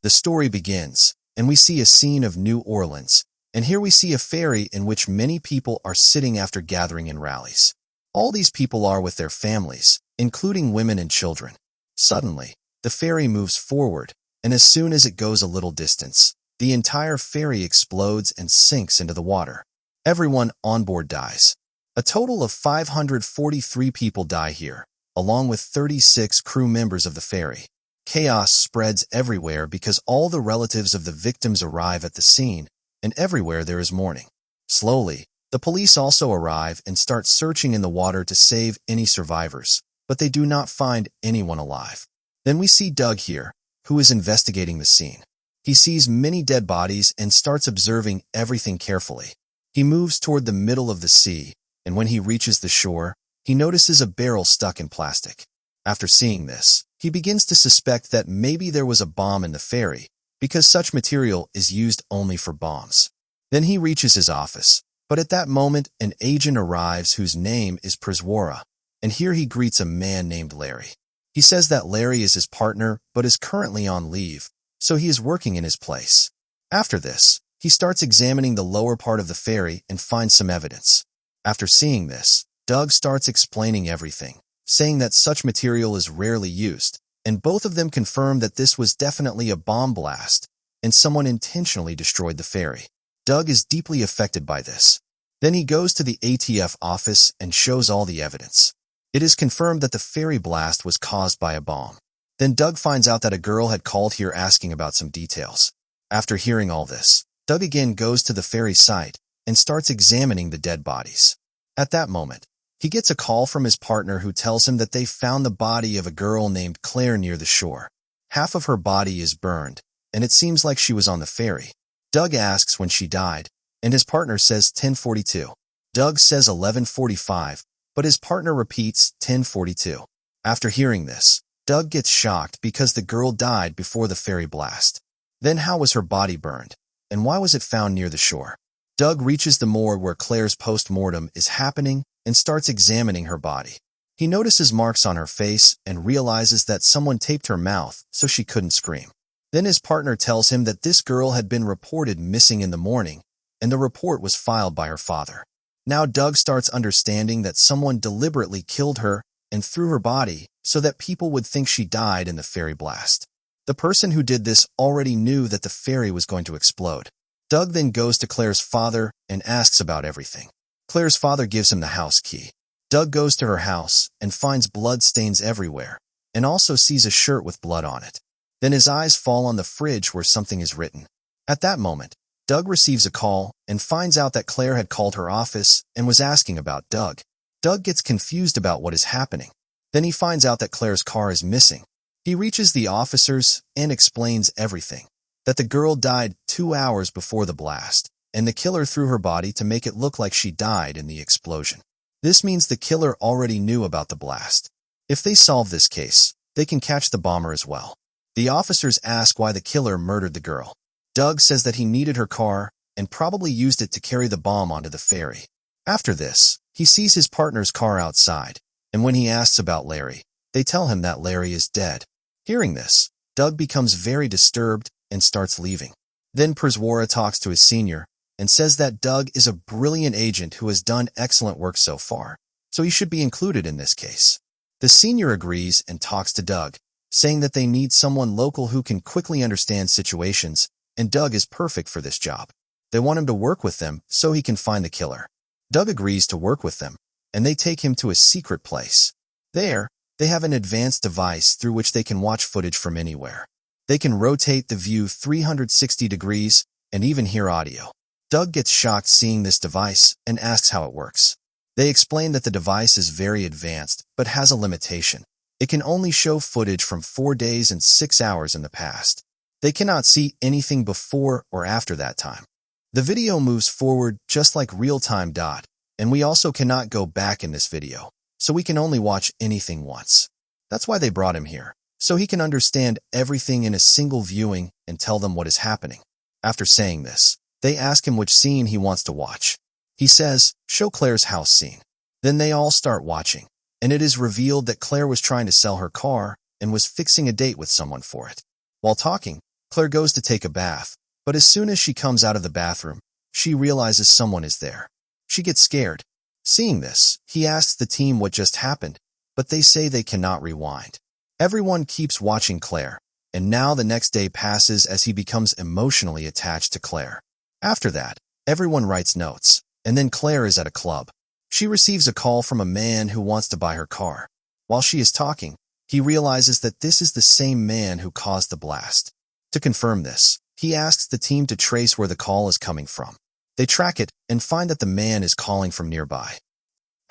The story begins, and we see a scene of New Orleans, and here we see a ferry in which many people are sitting after gathering in rallies. All these people are with their families, including women and children. Suddenly, the ferry moves forward, and as soon as it goes a little distance, the entire ferry explodes and sinks into the water. Everyone on board dies. A total of 543 people die here, along with 36 crew members of the ferry. Chaos spreads everywhere because all the relatives of the victims arrive at the scene, and everywhere there is mourning. Slowly, the police also arrive and start searching in the water to save any survivors, but they do not find anyone alive. Then we see Doug here, who is investigating the scene. He sees many dead bodies and starts observing everything carefully. He moves toward the middle of the sea, and when he reaches the shore, he notices a barrel stuck in plastic. After seeing this, he begins to suspect that maybe there was a bomb in the ferry, because such material is used only for bombs. Then he reaches his office, but at that moment an agent arrives whose name is Priswara, and here he greets a man named Larry. He says that Larry is his partner but is currently on leave, so he is working in his place. After this, he starts examining the lower part of the ferry and finds some evidence. After seeing this, Doug starts explaining everything, saying that such material is rarely used, and both of them confirm that this was definitely a bomb blast, and someone intentionally destroyed the ferry. Doug is deeply affected by this. Then he goes to the ATF office and shows all the evidence. It is confirmed that the ferry blast was caused by a bomb. Then Doug finds out that a girl had called here asking about some details. After hearing all this, Doug again goes to the ferry site and starts examining the dead bodies. At that moment, he gets a call from his partner who tells him that they found the body of a girl named Claire near the shore. Half of her body is burned, and it seems like she was on the ferry. Doug asks when she died, and his partner says 10:42. Doug says 11:45, but his partner repeats 10:42. After hearing this, Doug gets shocked because the girl died before the ferry blast. Then how was her body burned, and why was it found near the shore? Doug reaches the morgue where Claire's post-mortem is happening and starts examining her body. He notices marks on her face and realizes that someone taped her mouth so she couldn't scream. Then his partner tells him that this girl had been reported missing in the morning, and the report was filed by her father. Now Doug starts understanding that someone deliberately killed her and threw her body so that people would think she died in the ferry blast. The person who did this already knew that the ferry was going to explode. Doug then goes to Claire's father and asks about everything. Claire's father gives him the house key. Doug goes to her house and finds blood stains everywhere, and also sees a shirt with blood on it. Then his eyes fall on the fridge where something is written. At that moment, Doug receives a call and finds out that Claire had called her office and was asking about Doug. Doug gets confused about what is happening. Then he finds out that Claire's car is missing. He reaches the officers and explains everything, that the girl died 2 hours before the blast, and the killer threw her body to make it look like she died in the explosion. This means the killer already knew about the blast. If they solve this case, they can catch the bomber as well. The officers ask why the killer murdered the girl. Doug says that he needed her car and probably used it to carry the bomb onto the ferry. After this, he sees his partner's car outside, and when he asks about Larry, they tell him that Larry is dead. Hearing this, Doug becomes very disturbed and starts leaving. Then Priswara talks to his senior and says that Doug is a brilliant agent who has done excellent work so far, so he should be included in this case. The senior agrees and talks to Doug, saying that they need someone local who can quickly understand situations, and Doug is perfect for this job. They want him to work with them so he can find the killer. Doug agrees to work with them, and they take him to a secret place. There, they have an advanced device through which they can watch footage from anywhere. They can rotate the view 360 degrees and even hear audio. Doug gets shocked seeing this device and asks how it works. They explain that the device is very advanced but has a limitation. It can only show footage from 4 days and 6 hours in the past. They cannot see anything before or after that time. The video moves forward just like real-time dot, and we also cannot go back in this video, so we can only watch anything once. That's why they brought him here, so he can understand everything in a single viewing and tell them what is happening. After saying this, they ask him which scene he wants to watch. He says, "Show Claire's house scene." Then they all start watching, and it is revealed that Claire was trying to sell her car and was fixing a date with someone for it. While talking, Claire goes to take a bath, but as soon as she comes out of the bathroom, she realizes someone is there. She gets scared. Seeing this, he asks the team what just happened, but they say they cannot rewind. Everyone keeps watching Claire, and now the next day passes as he becomes emotionally attached to Claire. After that, everyone writes notes, and then Claire is at a club. She receives a call from a man who wants to buy her car. While she is talking, he realizes that this is the same man who caused the blast. To confirm this, he asks the team to trace where the call is coming from. They track it and find that the man is calling from nearby.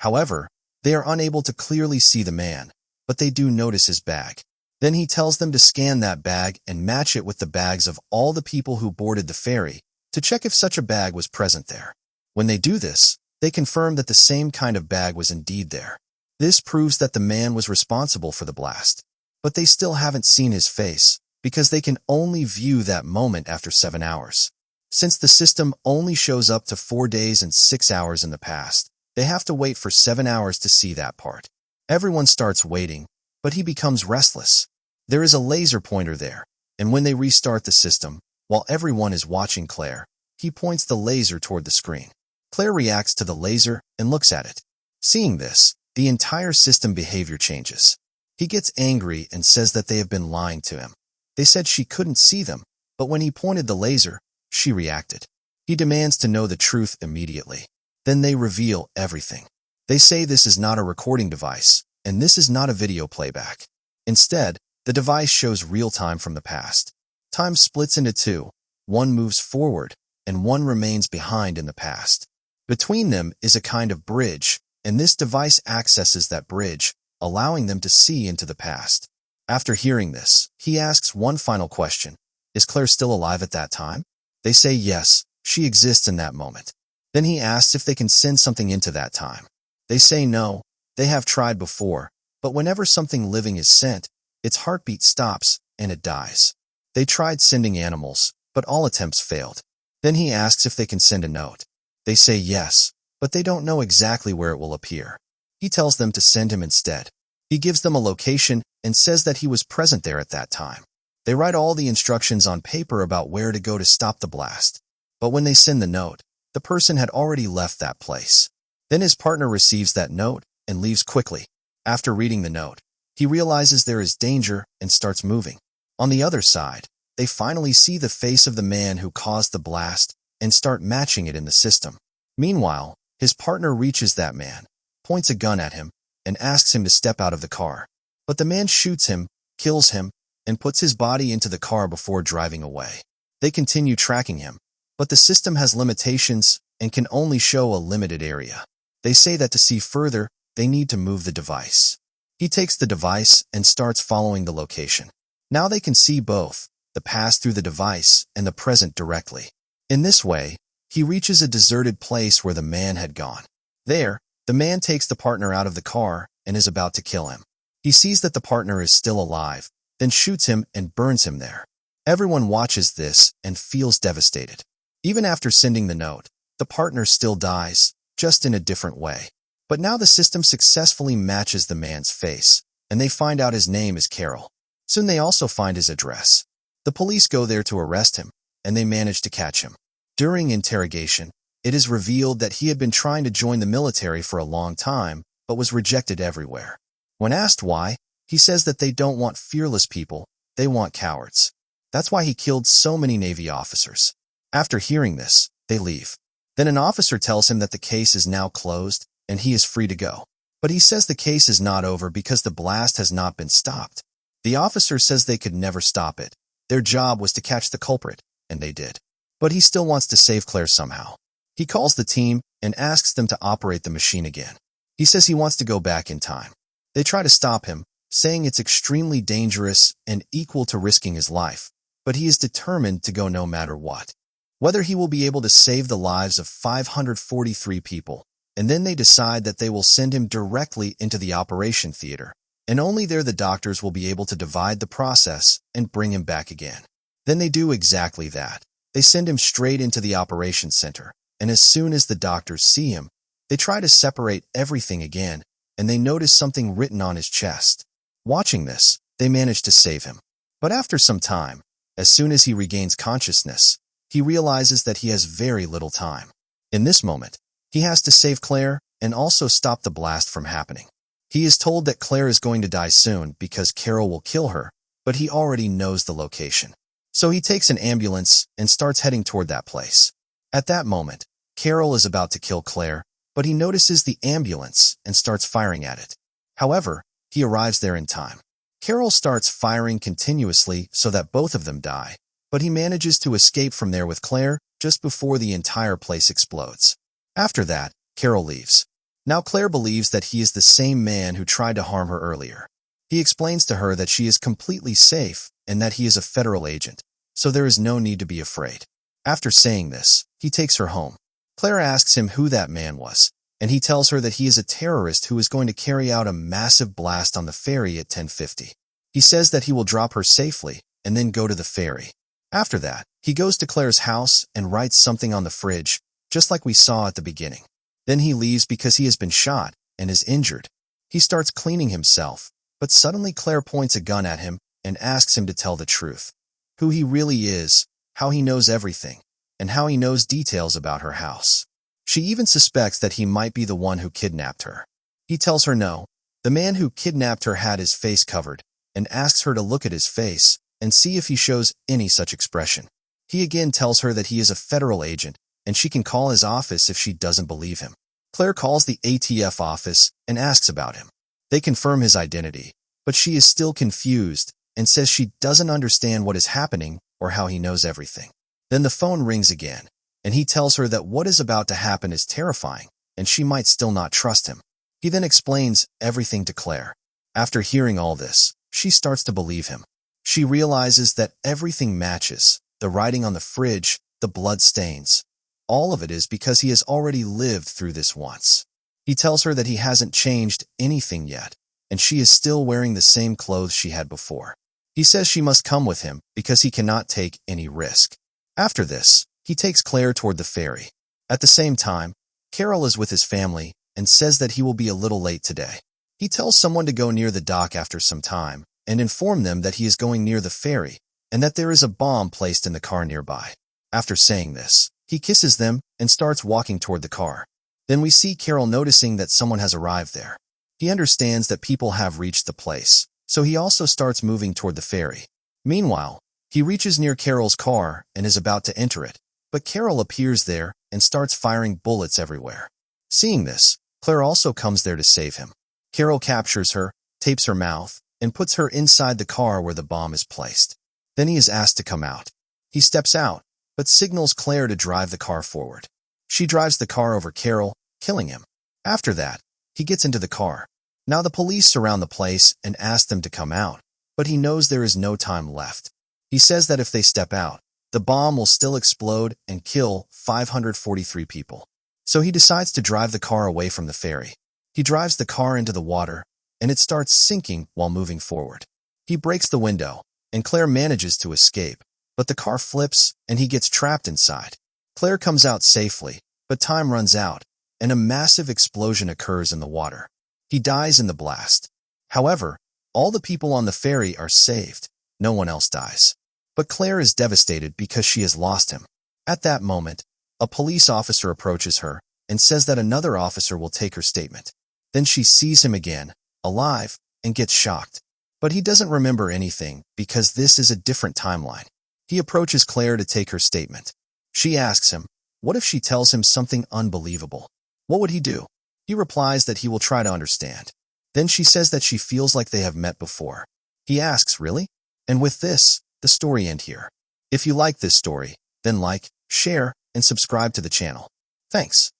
However, they are unable to clearly see the man, but they do notice his bag. Then he tells them to scan that bag and match it with the bags of all the people who boarded the ferry to check if such a bag was present there. When they do this, they confirm that the same kind of bag was indeed there. This proves that the man was responsible for the blast, but they still haven't seen his face because they can only view that moment after 7 hours. Since the system only shows up to 4 days and 6 hours in the past, they have to wait for 7 hours to see that part. Everyone starts waiting, but he becomes restless. There is a laser pointer there, and when they restart the system, while everyone is watching Claire, he points the laser toward the screen. Claire reacts to the laser and looks at it. Seeing this, the entire system behavior changes. He gets angry and says that they have been lying to him. They said she couldn't see them, but when he pointed the laser, she reacted. He demands to know the truth immediately. Then they reveal everything. They say this is not a recording device, and this is not a video playback. Instead, the device shows real time from the past. Time splits into two. One moves forward, and one remains behind in the past. Between them is a kind of bridge, and this device accesses that bridge, allowing them to see into the past. After hearing this, he asks one final question. Is Claire still alive at that time? They say yes, she exists in that moment. Then he asks if they can send something into that time. They say no, they have tried before, but whenever something living is sent, its heartbeat stops and it dies. They tried sending animals, but all attempts failed. Then he asks if they can send a note. They say yes, but they don't know exactly where it will appear. He tells them to send him instead. He gives them a location and says that he was present there at that time. They write all the instructions on paper about where to go to stop the blast. But when they send the note, the person had already left that place. Then his partner receives that note and leaves quickly. After reading the note, he realizes there is danger and starts moving. On the other side, they finally see the face of the man who caused the blast and start matching it in the system. Meanwhile, his partner reaches that man, points a gun at him, and asks him to step out of the car. But the man shoots him, kills him, and puts his body into the car before driving away. They continue tracking him, but the system has limitations and can only show a limited area. They say that to see further, they need to move the device. He takes the device and starts following the location. Now they can see both, the past through the device and the present directly. In this way, he reaches a deserted place where the man had gone. There, the man takes the partner out of the car and is about to kill him. He sees that the partner is still alive, then shoots him and burns him there. Everyone watches this and feels devastated. Even after sending the note, the partner still dies, just in a different way. But now the system successfully matches the man's face, and they find out his name is Carol. Soon they also find his address. The police go there to arrest him, and they manage to catch him. During interrogation, it is revealed that he had been trying to join the military for a long time, but was rejected everywhere. When asked why, he says that they don't want fearless people, they want cowards. That's why he killed so many Navy officers. After hearing this, they leave. Then an officer tells him that the case is now closed and he is free to go. But he says the case is not over because the blast has not been stopped. The officer says they could never stop it. Their job was to catch the culprit, and they did. But he still wants to save Claire somehow. He calls the team and asks them to operate the machine again. He says he wants to go back in time. They try to stop him, saying it's extremely dangerous and equal to risking his life, but he is determined to go no matter what. Whether he will be able to save the lives of 543 people, and then they decide that they will send him directly into the operation theater, and only there the doctors will be able to divide the process and bring him back again. Then they do exactly that. They send him straight into the operation center, and as soon as the doctors see him, they try to separate everything again, and they notice something written on his chest. Watching this, they manage to save him. But after some time, As soon as he regains consciousness, he realizes that he has very little time. In this moment, he has to save Claire and also stop the blast from happening. He is told that Claire is going to die soon because Carol will kill her, but he already knows the location. So he takes an ambulance and starts heading toward that place. At that moment, Carol is about to kill Claire, but he notices the ambulance and starts firing at it. However, he arrives there in time. Carol starts firing continuously so that both of them die, but he manages to escape from there with Claire just before the entire place explodes. After that, Carol leaves. Now Claire believes that he is the same man who tried to harm her earlier. He explains to her that she is completely safe and that he is a federal agent, so there is no need to be afraid. After saying this, he takes her home. Claire asks him who that man was, and he tells her that he is a terrorist who is going to carry out a massive blast on the ferry at 10:50. He says that he will drop her safely and then go to the ferry. After that, he goes to Claire's house and writes something on the fridge, just like we saw at the beginning. Then he leaves because he has been shot and is injured. He starts cleaning himself, but suddenly Claire points a gun at him and asks him to tell the truth. Who he really is, how he knows everything, and how he knows details about her house. She even suspects that he might be the one who kidnapped her. He tells her no. The man who kidnapped her had his face covered and asks her to look at his face and see if he shows any such expression. He again tells her that he is a federal agent and she can call his office if she doesn't believe him. Claire calls the ATF office and asks about him. They confirm his identity, but she is still confused and says she doesn't understand what is happening or how he knows everything. Then the phone rings again, and he tells her that what is about to happen is terrifying, and she might still not trust him. He then explains everything to Claire. After hearing all this, she starts to believe him. She realizes that everything matches, the writing on the fridge, the blood stains. All of it is because he has already lived through this once. He tells her that he hasn't changed anything yet, and she is still wearing the same clothes she had before. He says she must come with him because he cannot take any risk. After this, he takes Claire toward the ferry. At the same time, Carol is with his family and says that he will be a little late today. He tells someone to go near the dock after some time and inform them that he is going near the ferry and that there is a bomb placed in the car nearby. After saying this, he kisses them and starts walking toward the car. Then we see Carol noticing that someone has arrived there. He understands that people have reached the place, so he also starts moving toward the ferry. Meanwhile, he reaches near Carol's car and is about to enter it, but Carol appears there and starts firing bullets everywhere. Seeing this, Claire also comes there to save him. Carol captures her, tapes her mouth, and puts her inside the car where the bomb is placed. Then he is asked to come out. He steps out, but signals Claire to drive the car forward. She drives the car over Carol, killing him. After that, he gets into the car. Now the police surround the place and ask them to come out, but he knows there is no time left. He says that if they step out, the bomb will still explode and kill 543 people. So he decides to drive the car away from the ferry. He drives the car into the water, and it starts sinking while moving forward. He breaks the window, and Claire manages to escape, but the car flips and he gets trapped inside. Claire comes out safely, but time runs out, and a massive explosion occurs in the water. He dies in the blast. However, all the people on the ferry are saved. No one else dies. But Claire is devastated because she has lost him. At that moment, a police officer approaches her and says that another officer will take her statement. Then she sees him again, alive, and gets shocked. But he doesn't remember anything because this is a different timeline. He approaches Claire to take her statement. She asks him, what if she tells him something unbelievable? What would he do? He replies that he will try to understand. Then she says that she feels like they have met before. He asks, really? And with this, the story ends here. If you like this story, then like, share, and subscribe to the channel. Thanks.